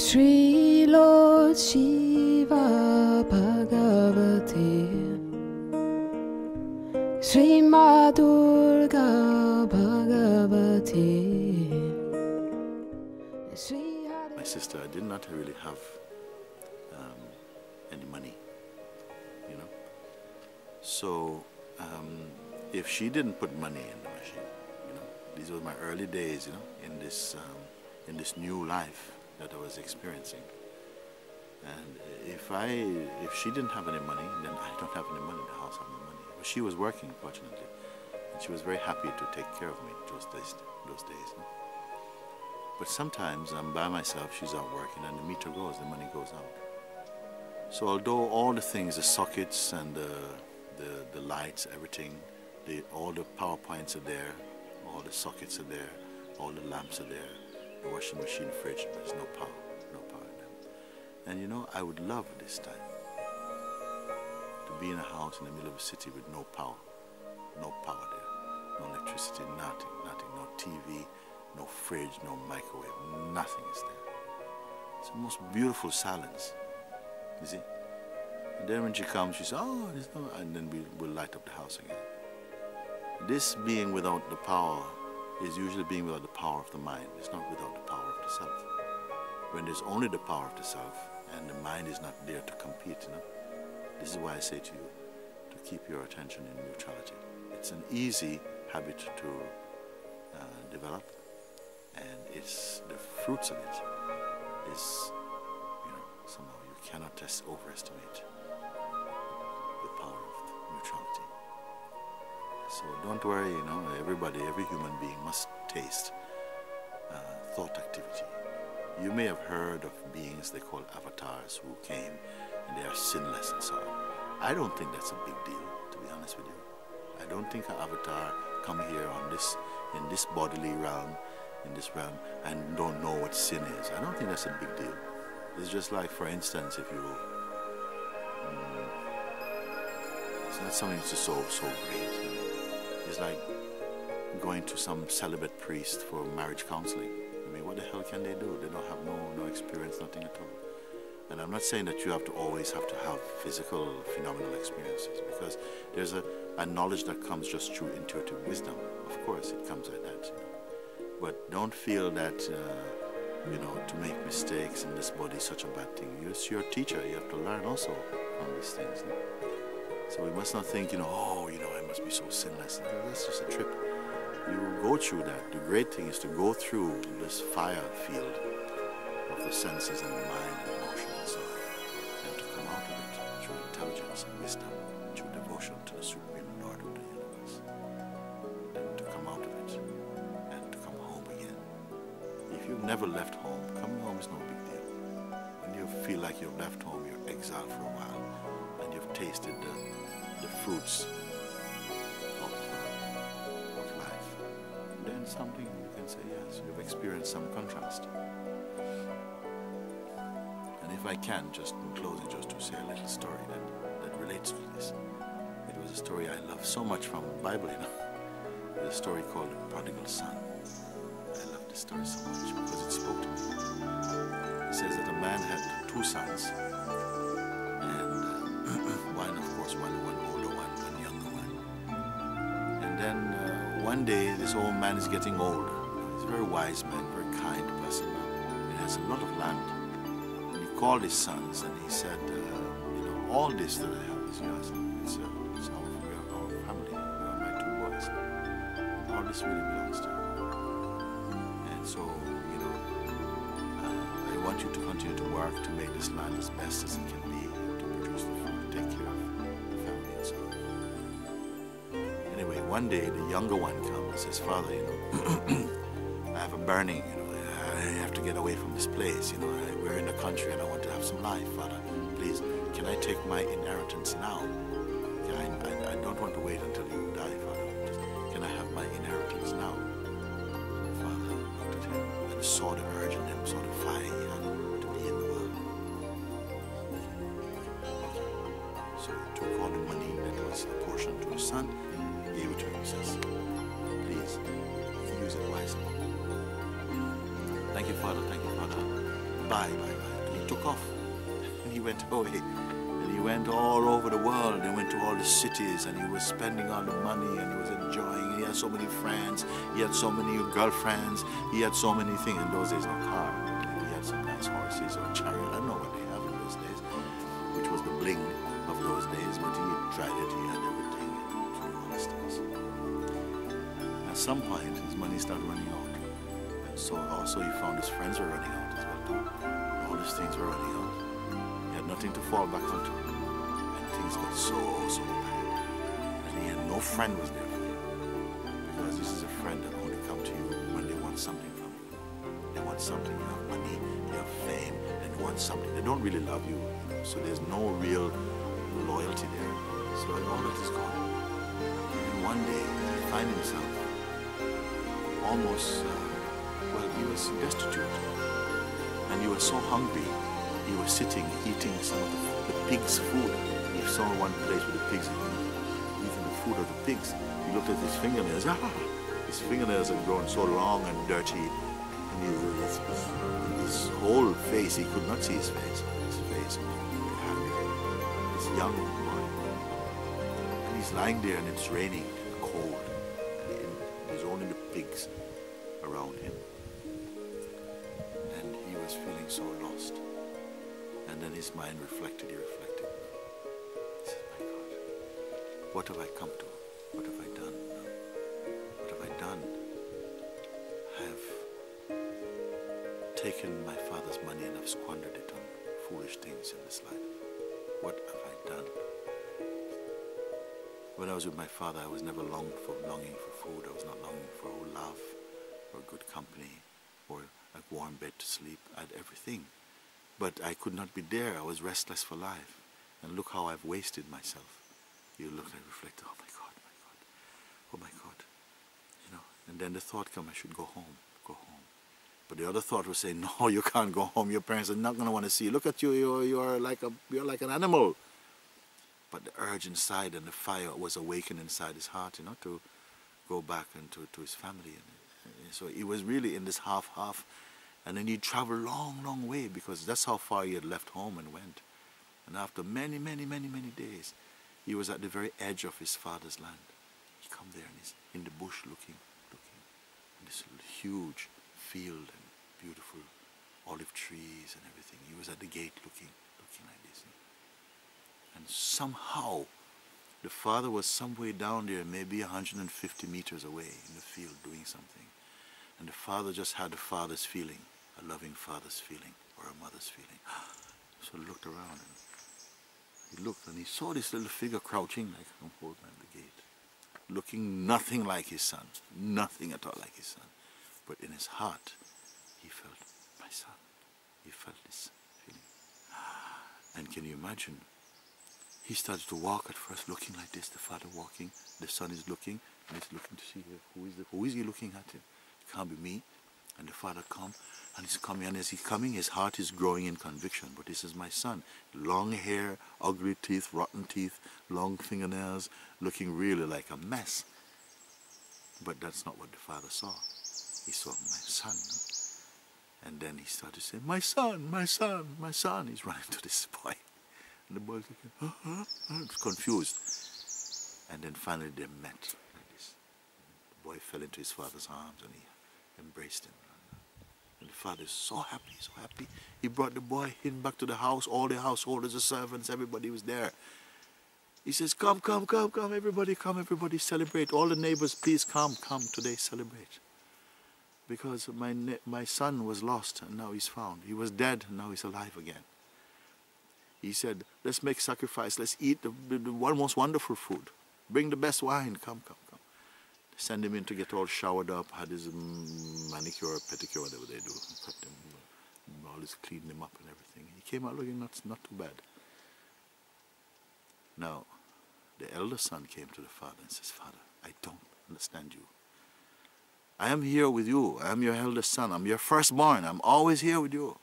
Sri Lord Shiva Bhagavati Sri Ma Durga Bhagavati. My sister, I did not really have any money, you know. So if she didn't put money in the machine, you know, these were my early days, you know, in this new life that I was experiencing. And if she didn't have any money, then I don't have any money. The house have no money. But she was working, fortunately, and she was very happy to take care of me those days. You know? But sometimes I'm by myself, she's out working, and the meter goes, the money goes out. So although all the things, the sockets and the lights, everything, all the power points are there, all the sockets are there, all the lamps are there, the washing machine, fridge, there's no power in them. And you know, I would love this time to be in a house in the middle of a city with no power there, no electricity, nothing, no TV, no fridge, no microwave, nothing is there. It's the most beautiful silence, you see. And then when she comes, she says, oh, there's no, and then we'll light up the house again. This being without the power is usually being without the power of the mind. It's not without the power of the self. When there's only the power of the self and the mind is not there to compete, you know. This is why I say to you, to keep your attention in neutrality. It's an easy habit to develop, and it's the fruits of it is, you know, somehow you cannot overestimate the power of neutrality. So don't worry, you know, everybody, every human being must taste thought activity. You may have heard of beings they call avatars who came and they are sinless and so on. I don't think that's a big deal, to be honest with you. I don't think an avatar come here on in this bodily realm, in this realm, and don't know what sin is. I don't think that's a big deal. It's just like, for instance, if you, it's not something that's so great. I mean, it's like going to some celibate priest for marriage counseling. I mean, what the hell can they do? They don't have no experience, nothing at all. And I'm not saying that you have to always have physical, phenomenal experiences, because there's a knowledge that comes just through intuitive wisdom. Of course, it comes like that. You know. But don't feel that, you know, to make mistakes in this body is such a bad thing. It's your teacher. You have to learn also from these things. You know? So we must not think, you know, oh, you know, I must be so sinless. That's just a trip. You go through that. The great thing is to go through this fire field of the senses and the mind and emotion and so on, and to come out of it through intelligence and wisdom, through devotion to the Supreme Lord of the universe. Then to come out of it and to come home again. If you've never left home, coming home is no big deal. When you feel like you've left home, you're exiled for a while, and you've tasted the fruits of life, then something you can say, yes, you've experienced some contrast. And if I can, just in closing, just to say a little story that relates to this. It was a story I love so much from the Bible, you know. It's a story called The Prodigal Son. I love this story so much because it spoke to me. It says that a man had two sons, and one older one, one younger one. And then one day, this old man is getting old. He's a very wise man, very kind person. He has a lot of land. And he called his sons and he said, you know, all this that I have is yours. It's our family. You are my two boys. And all this really belongs to you. And so, you know, I want you to continue to work to make this land as best as it can be, to produce the food, take care of the family and so on. Anyway, one day the younger one comes and says, Father, you know, I have a burning, you know, I have to get away from this place, you know, we're in the country and I want to have some life, Father. Please, can I take my inheritance now? I don't want to wait until you die, Father. Can I have my inheritance now? Father looked at him and saw the urge in him, saw the fire he had to be in the world. Okay. So he took all the money that was apportioned to his son, gave it to him, and says, please, use it wisely. Thank you, Father. Thank you, Father. bye, bye, bye. And he took off. And he went away. And he went all over the world. He went to all the cities, and he was spending all the money, and he was enjoying. And he had so many friends. He had so many girlfriends. He had so many things. In those days, no car. He had some nice horses or chariot. I don't know what they have in those days, which was the bling of those days. But he tried it. He had everything. And all these things. At some point, his money started running out. And so also he found his friends were running out as well too. All these things were running out. He had nothing to fall back onto. And things got so bad. And he had no friend was there for him. Because this is a friend that only come to you when they want something from you. They want something, you have money, you have fame, and they want something. They don't really love you, so there's no real loyalty there. So all that is gone. And one day he find himself almost, he was destitute. And he was so hungry, he was sitting, eating some of the pigs' food. He saw one place where the pigs were eating the food of the pigs. He looked at his fingernails. His fingernails had grown so long and dirty. And his whole face, he could not see his face. His face was very happy. This young boy. And he's lying there and it's raining and cold. And there's only the pigs around him. And he was feeling so lost. And then his mind reflected, he reflected. He said, my God, what have I come to? What have I done? What have I done? I have taken my father's money and I've squandered it on foolish things in this life. What have I done? When I was with my father, I was never longing for food. I was not longing for love or good company or a warm bed to sleep. I had everything. But I could not be there. I was restless for life. And look how I've wasted myself. You look and reflect, oh my God, oh my God. You know, and then the thought came, I should go home. But the other thought was saying, no, you can't go home. Your parents are not going to want to see you. Look at you, you're like an animal. But the urge inside and the fire was awakened inside his heart, you know, to go back and to his family. And so he was really in this half. And then he traveled long way because that's how far he had left home and went. And after many days, he was at the very edge of his father's land. He come there and he's in the bush looking. And this huge field and beautiful olive trees and everything. He was at the gate looking like this. And somehow, the father was somewhere down there, maybe 150 meters away in the field doing something. And the father just had a father's feeling, a loving father's feeling, or a mother's feeling. So he looked around and he looked and he saw this little figure crouching like an old man at the gate, looking nothing like his son, nothing at all like his son. But in his heart, he felt, my son. He felt this feeling. And can you imagine? He started to walk at first looking like this, the father walking, the son is looking, and he's looking to see who is he looking at him? It can't be me. And the father come, and he's coming, and as he's coming, his heart is growing in conviction. But this is my son. Long hair, ugly teeth, rotten teeth, long fingernails, looking really like a mess. But that's not what the father saw. He saw my son. And then he started to say, my son, my son, my son. He's running to this boy. And the boy's looking, He's confused. And then finally they met like this. The boy fell into his father's arms and he embraced him. And the father is so happy, so happy. He brought the boy in back to the house. All the householders, the servants, everybody was there. He says, come, everybody celebrate. All the neighbors, please come today, celebrate. Because my son was lost and now he's found. He was dead and now he's alive again. He said, let's make sacrifice. Let's eat the most wonderful food. Bring the best wine. Come. Send him in to get all showered up, had his manicure, pedicure, whatever they do. Cut him, always clean him up and everything. He came out looking not too bad. Now, the elder son came to the father and says, Father, I don't understand you. I am here with you. I am your eldest son. I'm your firstborn. I'm always here with you.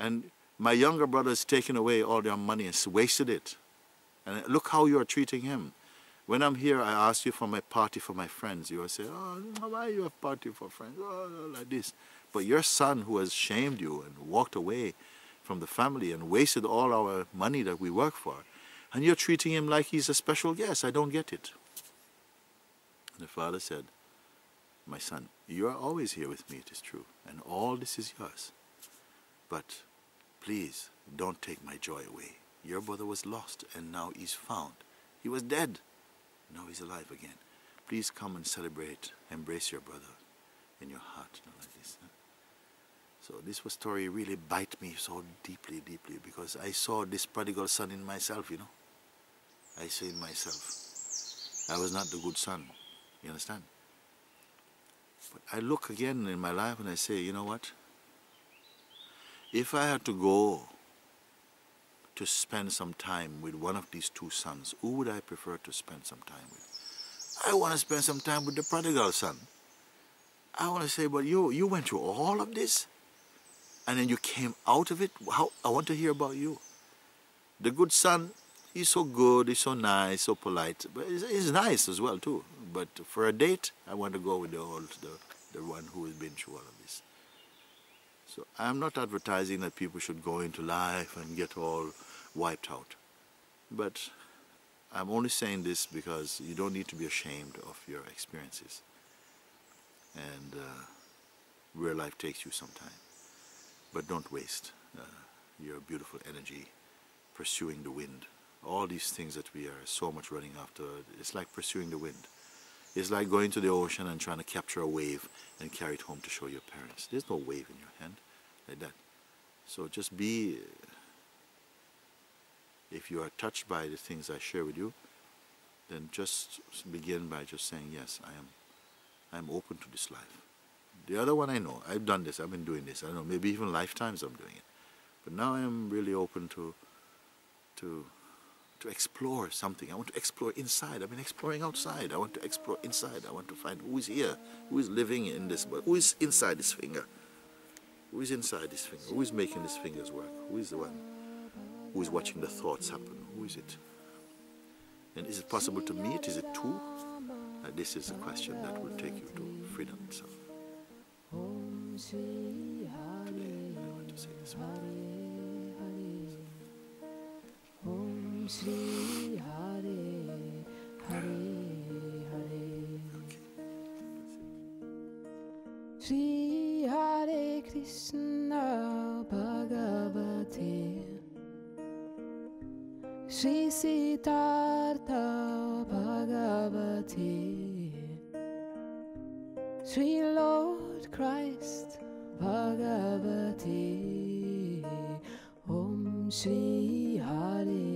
And my younger brother has taken away all your money and wasted it. And look how you are treating him. When I'm here, I ask you for my party for my friends. You will say, oh, why you have party for friends? Oh, like this. But your son who has shamed you and walked away from the family and wasted all our money that we work for, and you're treating him like he's a special guest. I don't get it. And the father said, my son, you are always here with me, it is true, and all this is yours. But please, don't take my joy away. Your brother was lost, and now he's found. He was dead. Now he's alive again. Please come and celebrate, embrace your brother in your heart, like this. So this story really bite me so deeply, deeply, because I saw this prodigal son in myself, you know. I say in myself, I was not the good son, you understand? But I look again in my life and I say, you know what? If I had to go to spend some time with one of these two sons, who would I prefer to spend some time with? I want to spend some time with the prodigal son. I want to say, but you went through all of this, and then you came out of it. I want to hear about you. The good son, he's so good, he's so nice, so polite, but he's nice as well too. But for a date, I want to go with the one who has been through all of this. So I'm not advertising that people should go into life and get all wiped out. But I'm only saying this because you don't need to be ashamed of your experiences and where life takes you sometime. But don't waste your beautiful energy pursuing the wind. All these things that we are so much running after, it's like pursuing the wind. It's like going to the ocean and trying to capture a wave and carry it home to show your parents. There's no wave in your hand like that. So just be, if you are touched by the things I share with you, then just begin by just saying, yes, I'm open to this life. The other one I know, I've done this, I've been doing this, I don't know, maybe even lifetimes I'm doing it. But now I'm really open to explore something. I want to explore inside. I've been exploring outside. I want to explore inside. I want to find who is here, who is living in this, but who is inside this finger? Who is inside this finger? Who is making this finger's work? Who is the one who is watching the thoughts happen? Who is it? And is it possible to meet? Is it two? This is a question that will take you to freedom itself. Today, I want to say this one. Shri Hare Hare Hare Shri Hare Krishna Bhagavate Shri Siddhartha Bhagavate Shri Lord Christ Bhagavate Om Shri Hare